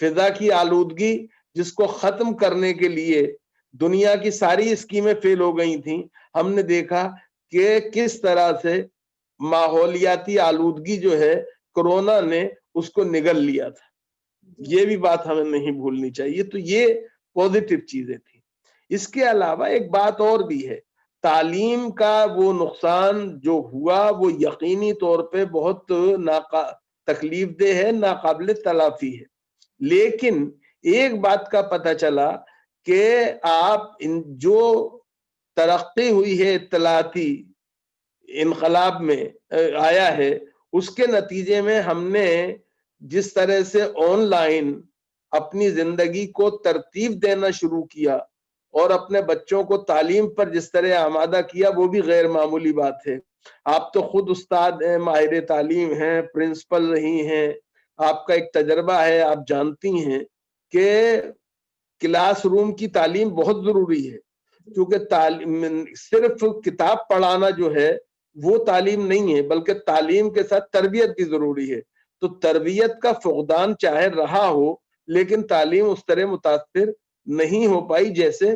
فضا کی آلودگی جس کو ختم کرنے کے لیے دنیا کی ساری اسکیمیں فیل ہو گئی تھیں، ہم نے دیکھا کہ کس طرح سے ماحولیاتی آلودگی جو ہے کورونا نے اس کو نگل لیا تھا. یہ بھی بات ہمیں نہیں بھولنی چاہیے. تو یہ پوزیٹو چیزیں تھیں. اس کے علاوہ ایک بات اور بھی ہے، تعلیم کا وہ نقصان جو ہوا وہ یقینی طور پہ بہت تکلیف دہ ہے، ناقابل تلافی ہے. لیکن ایک بات کا پتہ چلا کہ آپ جو ترقی ہوئی ہے اطلاعاتی انقلاب میں آیا ہے، اس کے نتیجے میں ہم نے جس طرح سے آن لائن اپنی زندگی کو ترتیب دینا شروع کیا اور اپنے بچوں کو تعلیم پر جس طرح آمادہ کیا، وہ بھی غیر معمولی بات ہے. آپ تو خود استاد ہیں، ماہر تعلیم ہیں، پرنسپل رہی ہیں، آپ کا ایک تجربہ ہے، آپ جانتی ہیں کہ کلاس روم کی تعلیم بہت ضروری ہے، کیونکہ صرف کتاب پڑھانا جو ہے وہ تعلیم نہیں ہے، بلکہ تعلیم کے ساتھ تربیت بھی ضروری ہے. تو تربیت کا فقدان چاہے رہا ہو، لیکن تعلیم اس طرح متاثر نہیں ہو پائی جیسے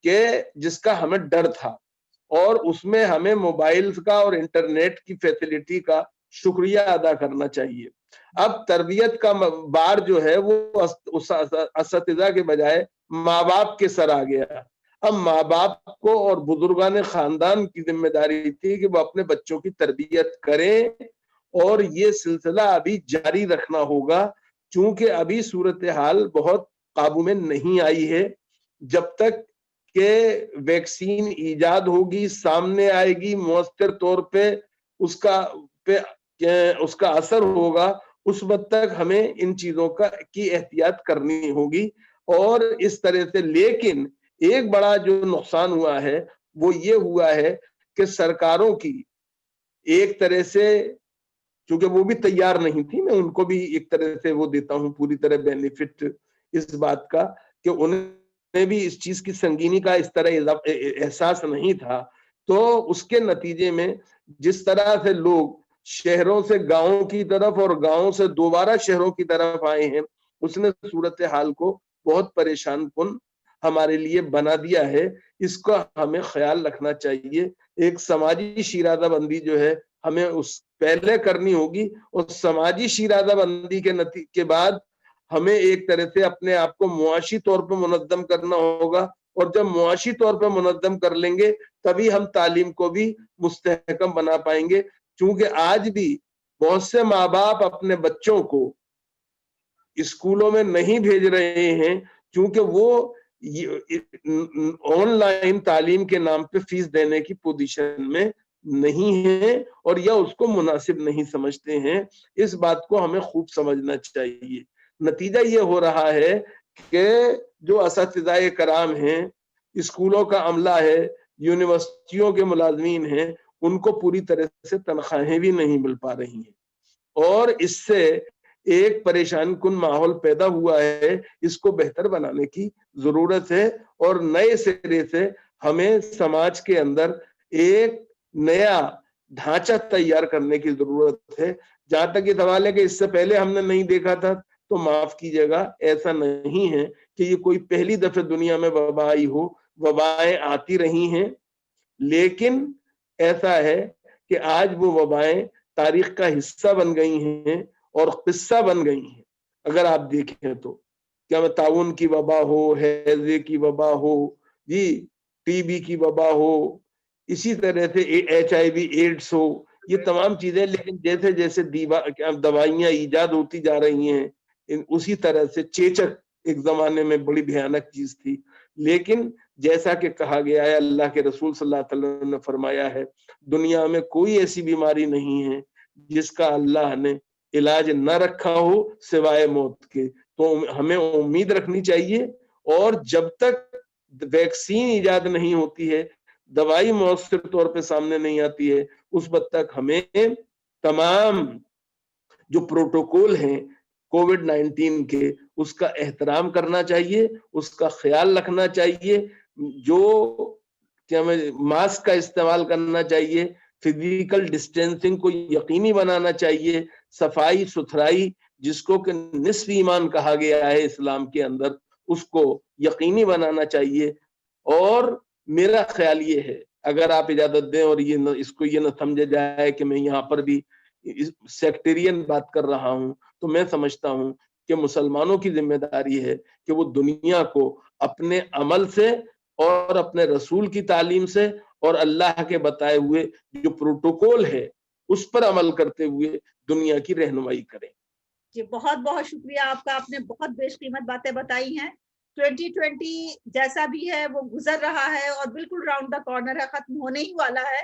کہ جس کا ہمیں ڈر تھا. اور اس میں ہمیں موبائل کا اور انٹرنیٹ کی فیسلٹی کا شکریہ ادا کرنا چاہیے. اب تربیت کا بار جو ہے وہ اساتذہ کے بجائے ماں باپ کے سر آ گیا. اب ماں باپ کو اور بزرگان خاندان کی ذمہ داری تھی کہ وہ اپنے بچوں کی تربیت کریں، اور یہ سلسلہ ابھی جاری رکھنا ہوگا، چونکہ ابھی صورتحال بہت قابو میں نہیں آئی ہے. جب تک کہ ویکسین ایجاد ہوگی، سامنے آئے گی، مؤثر طور پہ اس کا اثر ہوگا، اس وقت تک ہمیں ان چیزوں کی احتیاط کرنی ہوگی. اور اس طرح سے لیکن ایک بڑا جو نقصان ہوا ہے وہ یہ ہوا ہے کہ سرکاروں کی ایک طرح سے، چونکہ وہ بھی تیار نہیں تھی، میں ان کو بھی ایک طرح سے وہ دیتا ہوں پوری طرح بینیفٹ اس بات کا کہ انہیں بھی اس چیز کی سنگینی کا اس طرح احساس نہیں تھا. تو اس کے نتیجے میں جس طرح سے لوگ شہروں سے گاؤں کی طرف اور گاؤں سے دوبارہ شہروں کی طرف آئے ہیں، اس نے صورتحال کو بہت پریشان کن ہمارے لیے بنا دیا ہے. اس کا ہمیں خیال رکھنا چاہیے. ایک سماجی شیرازہ بندی جو ہے ہمیں اس پہلے کرنی ہوگی، اور سماجی شیرازہ بندی کے بعد ہمیں ایک طرح سے اپنے آپ کو معاشی طور پہ منظم کرنا ہوگا. اور جب معاشی طور پہ منظم کر لیں گے تبھی ہم تعلیم کو بھی مستحکم بنا پائیں گے. چونکہ آج بھی بہت سے ماں باپ اپنے بچوں کو اسکولوں میں نہیں بھیج رہے ہیں، کیونکہ وہ آن لائن تعلیم کے نام پہ فیس دینے کی پوزیشن میں نہیں ہیں، اور یا اس کو مناسب نہیں سمجھتے ہیں. اس بات کو ہمیں خوب سمجھنا چاہیے. نتیجہ یہ ہو رہا ہے کہ جو اساتذہ کرام ہیں، اسکولوں کا عملہ ہے، یونیورسٹیوں کے ملازمین ہیں، ان کو پوری طرح سے تنخواہیں بھی نہیں مل پا رہی ہیں، اور اس سے ایک پریشان کن ماحول پیدا ہوا ہے. اس کو بہتر بنانے کی ضرورت ہے، اور نئے سرے سے ہمیں سماج کے اندر ایک نیا ڈھانچہ تیار کرنے کی ضرورت ہے. جہاں تک یہ سوال ہے کہ اس سے پہلے ہم نے نہیں دیکھا تھا، تو معاف کیجیے گا، ایسا نہیں ہے کہ یہ کوئی پہلی دفعہ دنیا میں وبا آئی ہو. وبائیں آتی رہی ہیں، لیکن ایسا ہے کہ آج وہ وبائیں تاریخ کا حصہ بن گئی ہیں اور قصہ بن گئی ہیں. اگر آپ دیکھیں تو کیا تعاون کی وبا ہو، ہیضے کی وبا ہو، جی ٹی بی کی وبا ہو، اسی طرح سے HIV ایڈز ہو، یہ تمام چیزیں. لیکن جیسے جیسے دوائیاں ایجاد ہوتی جا رہی ہیں، اسی طرح سے چیچک ایک زمانے میں بڑی بھیانک چیز تھی، لیکن جیسا کہ کہا گیا ہے، اللہ کے رسول صلی اللہ علیہ وسلم نے فرمایا ہے، دنیا میں کوئی ایسی بیماری نہیں ہے جس کا اللہ نے علاج نہ رکھا ہو سوائے موت کے. تو ہمیں امید رکھنی چاہیے، اور جب تک ویکسین ایجاد نہیں ہوتی ہے، دوائی مؤثر طور پہ سامنے نہیں آتی ہے، اس وقت تک ہمیں تمام جو پروٹوکول ہیں کووڈ-19 کے، اس کا احترام کرنا چاہیے، اس کا خیال رکھنا چاہیے. جو ماسک کا استعمال کرنا چاہیے، فزیکل ڈسٹینسنگ کو یقینی بنانا چاہیے، صفائی ستھرائی جس کو کہ نصف ایمان کہا گیا ہے اسلام کے اندر، اس کو یقینی بنانا چاہیے۔ اور میرا خیال یہ ہے، اگر آپ اجازت دیں اور اس کو یہ نہ سمجھا جائے کہ میں یہاں پر بھی سیکٹرین بات کر رہا ہوں، تو میں سمجھتا ہوں کہ مسلمانوں کی ذمہ داری ہے کہ وہ دنیا کو اپنے عمل سے اور اپنے رسول کی تعلیم سے اور اللہ کے بتائے ہوئے جو پروٹوکول ہے اس پر عمل کرتے ہوئے دنیا کی رہنمائی کریں۔ جی بہت بہت شکریہ آپ کا، آپ نے بہت بیش قیمت باتیں بتائی ہیں۔ 2020 جیسا بھی ہے وہ گزر رہا ہے اور بالکل راؤنڈ دا کارنر ہے، ختم ہونے ہی والا ہے۔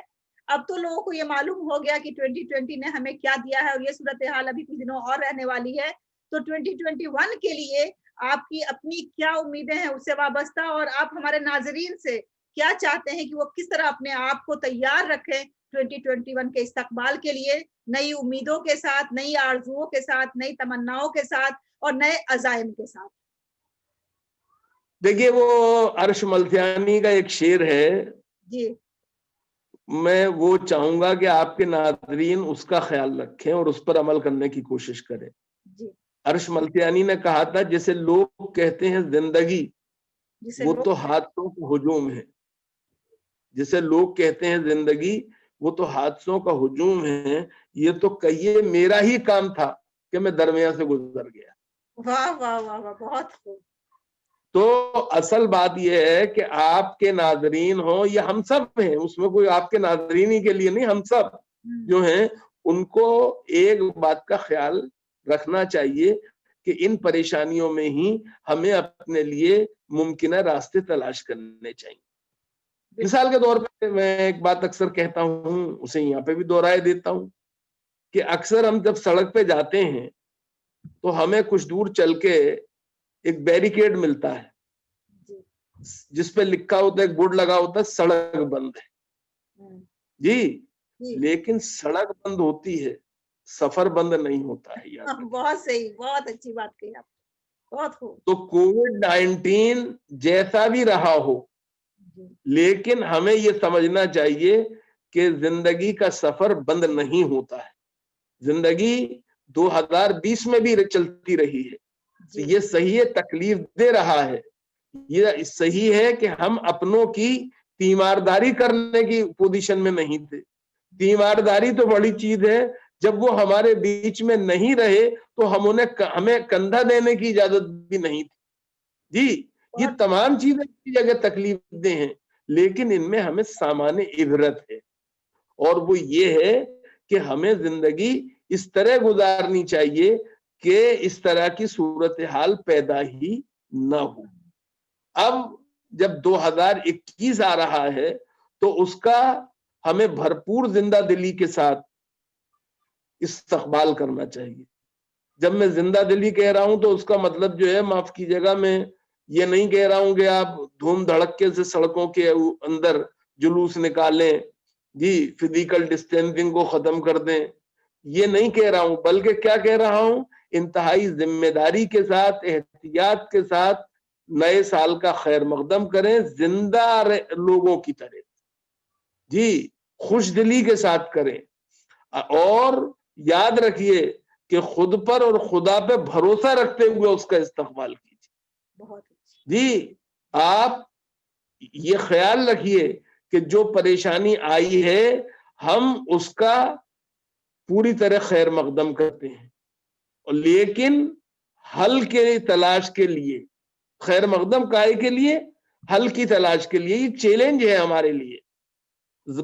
اب تو لوگوں کو یہ معلوم ہو گیا کہ 2020 نے ہمیں کیا دیا ہے، اور یہ صورتحال ابھی کچھ دنوں اور رہنے والی ہے۔ تو 2021 کے لیے آپ کی اپنی کیا امیدیں ہیں اس سے وابستہ، اور آپ ہمارے ناظرین سے کیا چاہتے ہیں کہ وہ کس طرح اپنے آپ کو تیار رکھیں 2021 کے استقبال کے لیے، نئی امیدوں کے ساتھ، نئی آرزوؤں کے ساتھ، نئی تمناؤں کے ساتھ اور نئے عزائم کے ساتھ؟ دیکھیے، وہ عرش ملتانی کا ایک شعر ہے، جی میں وہ چاہوں گا کہ آپ کے ناظرین اس کا خیال رکھیں اور اس پر عمل کرنے کی کوشش کریں۔ جی عرش ملتانی نے کہا تھا، جسے لوگ کہتے ہیں زندگی، وہ تو حادثوں کا ہجوم ہے۔ جسے لوگ کہتے ہیں زندگی، وہ تو حادثوں کا ہجوم ہے، یہ تو کہیے میرا ہی کام تھا کہ میں درمیان سے گزر گیا۔ واہ واہ واہ واہ، بہت خوب۔ تو اصل بات یہ ہے کہ آپ کے ناظرین ہوں یا ہم سب ہیں، اس میں کوئی آپ کے ناظرین ہی کے لیے نہیں، ہم سب جو ہیں ان کو ایک بات کا خیال رکھنا چاہیے کہ ان پریشانیوں میں ہی ہمیں اپنے لیے ممکنہ راستے تلاش کرنے چاہیے۔ مثال کے طور پہ میں ایک بات اکثر کہتا ہوں، اسے یہاں پہ بھی دہرائے دیتا ہوں کہ اکثر ہم جب سڑک پہ جاتے ہیں تو ہمیں کچھ دور چل کے ایک بیریکیڈ ملتا ہے جس پہ لکھا ہوتا ہے، ایک بورڈ لگا ہوتا ہے، سڑک بند ہے۔ جی لیکن سڑک بند ہوتی ہے، سفر بند نہیں ہوتا ہے۔ یاد بہت صحیح، بہت اچھی بات کہی آپ، بہت خوب۔ تو کووڈ-19 جیسا بھی رہا ہو، لیکن ہمیں یہ سمجھنا چاہیے کہ زندگی کا سفر بند نہیں ہوتا ہے۔ زندگی 2020 میں بھی چلتی رہی ہے، یہ صحیح ہے، تکلیف دے رہا ہے، یہ صحیح ہے کہ ہم اپنوں کی تیمارداری کرنے کی پوزیشن میں نہیں تھے۔ تیمارداری تو بڑی چیز ہے، جب وہ ہمارے بیچ میں نہیں رہے تو ہمیں کندھا دینے کی اجازت بھی نہیں تھی۔ جی یہ تمام چیزیں کی جگہ تکلیف دہ ہیں، لیکن ان میں ہمیں سامان عبرت ہے، اور وہ یہ ہے کہ ہمیں زندگی اس طرح گزارنی چاہیے کہ اس طرح کی صورتحال پیدا ہی نہ ہو۔ اب جب 2021 آ رہا ہے تو اس کا ہمیں بھرپور زندہ دلی کے ساتھ استقبال کرنا چاہیے۔ جب میں زندہ دلی کہہ رہا ہوں تو اس کا مطلب جو ہے، معاف کیجیے گا، میں یہ نہیں کہہ رہا ہوں کہ آپ دھوم دھڑکے سے سڑکوں کے اندر جلوس نکالیں، جی فزیکل ڈسٹینسنگ کو ختم کر دیں، یہ نہیں کہہ رہا ہوں، بلکہ کیا کہہ رہا ہوں، انتہائی ذمہ داری کے ساتھ، احتیاط کے ساتھ نئے سال کا خیر مقدم کریں، زندہ لوگوں کی طرح، جی خوش دلی کے ساتھ کریں، اور یاد رکھیے کہ خود پر اور خدا پہ بھروسہ رکھتے ہوئے اس کا استقبال کیجیے۔ جی آپ یہ خیال رکھیے کہ جو پریشانی آئی ہے ہم اس کا پوری طرح خیر مقدم کرتے ہیں، لیکن حل کے تلاش کے لیے، خیر مقدم کائے کے لیے، حل کی تلاش کے لیے، یہ چیلنج ہے ہمارے لیے۔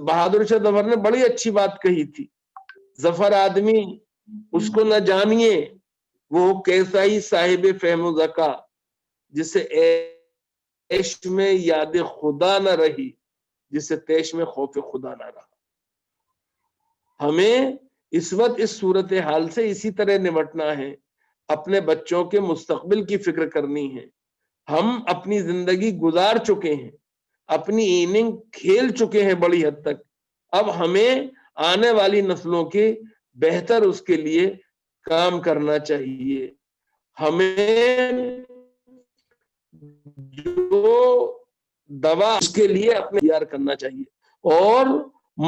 بہادر شاہ ظفر نے بڑی اچھی بات کہی تھی، ظفر آدمی اس کو نہ جانیے، وہ کیسا ہی صاحب فہم و ذکا، جسے عیش میں یاد خدا نہ رہی، جسے تیش میں خوف خدا نہ رہا۔ ہمیں اس وقت اس صورتحال سے اسی طرح نمٹنا ہے، اپنے بچوں کے مستقبل کی فکر کرنی ہے۔ ہم اپنی زندگی گزار چکے ہیں، اپنی ایننگ کھیل چکے ہیں بڑی حد تک، اب ہمیں آنے والی نسلوں کے بہتر اس کے لیے کام کرنا چاہیے۔ ہمیں جو دوا اس کے لیے اپنے تیار کرنا چاہیے، اور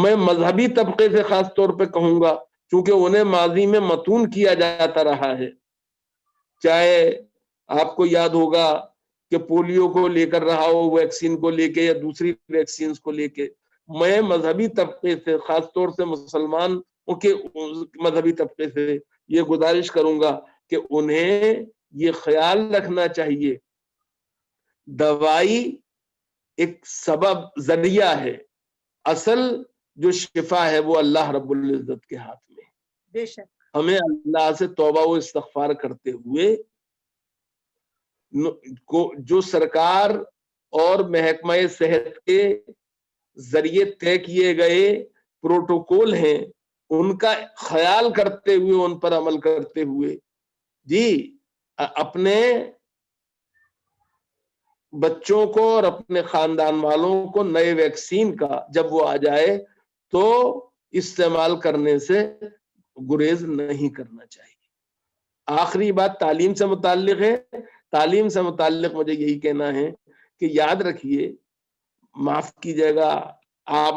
میں مذہبی طبقے سے خاص طور پہ کہوں گا، کیونکہ انہیں ماضی میں متون کیا جاتا رہا ہے، چاہے آپ کو یاد ہوگا کہ پولیو کو لے کر رہا ہو ویکسین کو لے کے یا دوسری ویکسینز کو لے کے، میں مذہبی طبقے سے، خاص طور سے مسلمانوں کے مذہبی طبقے سے یہ گزارش کروں گا کہ انہیں یہ خیال رکھنا چاہیے دوائی ایک سبب ذریعہ ہے، اصل جو شفا ہے وہ اللہ رب العزت کے ہاتھ میں ہے۔ بے شک ہمیں اللہ سے توبہ و استغفار کرتے ہوئے جو سرکار اور محکمہ صحت کے ذریعے طے کیے گئے پروٹوکول ہیں ان کا خیال کرتے ہوئے، ان پر عمل کرتے ہوئے جی اپنے بچوں کو اور اپنے خاندان والوں کو نئے ویکسین کا جب وہ آ جائے تو استعمال کرنے سے گریز نہیں کرنا چاہیے۔ آخری بات تعلیم سے متعلق ہے۔ تعلیم سے متعلق مجھے یہی کہنا ہے کہ یاد رکھیے، معاف کیجیے گا آپ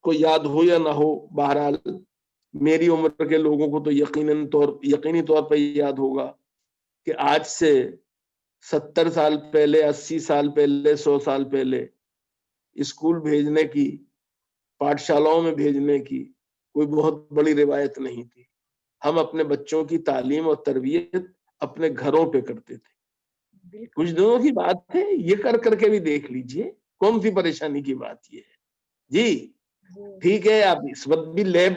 کو یاد ہو یا نہ ہو، بہرحال میری عمر کے لوگوں کو تو یقینی طور پہ یاد ہوگا کہ آج سے 70 سال پہلے، 80 سال پہلے، 100 سال پہلے اسکول بھیجنے کی، پاٹھشالاؤں میں بھیجنے کی کوئی بہت بڑی روایت نہیں تھی۔ ہم اپنے بچوں کی تعلیم اور تربیت اپنے گھروں پہ کرتے تھے۔ کچھ دنوں کی بات ہے، یہ کر کے بھی دیکھ لیجئے، کون سی پریشانی کی بات یہ ہے جی۔ ٹھیک ہے، آپ اس وقت بھی لیب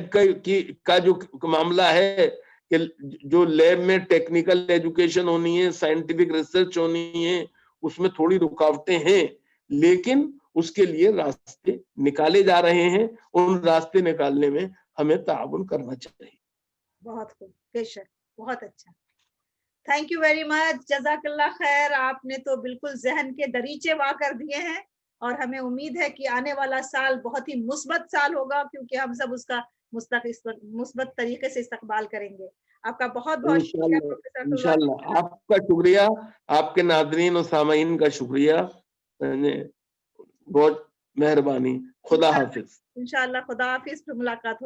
کا جو معاملہ ہے کہ جو لیب میں ٹیکنیکل ایجوکیشن ہونی ہے، سائنٹیفک ریسرچ ہونی ہے، اس میں تھوڑی رکاوٹیں ہیں، لیکن اس کے لیے راستے نکالے جا رہے ہیں۔ ان راستے نکالنے میں ہمیں تعاون کرنا چاہیے۔ بہت خوب، بے شک، بہت اچھا، تھینک یو ویری مچ، جزاک اللہ خیر۔ آپ نے تو بالکل ذہن کے دریچے وا کر دیے ہیں، اور ہمیں امید ہے کہ آنے والا سال بہت ہی مثبت سال ہوگا، کیونکہ ہم سب اس کا مثبت طریقے سے استقبال کریں گے۔ آپ کا بہت بہت شکریہ پروفیسر عبد اللہ۔ انشاءاللہ آپ کا شکریہ، آپ کے ناظرین اور سامعین کا شکریہ، بہت مہربانی۔ خدا حافظ۔ انشاءاللہ خدا حافظ، پھر ملاقات ہو۔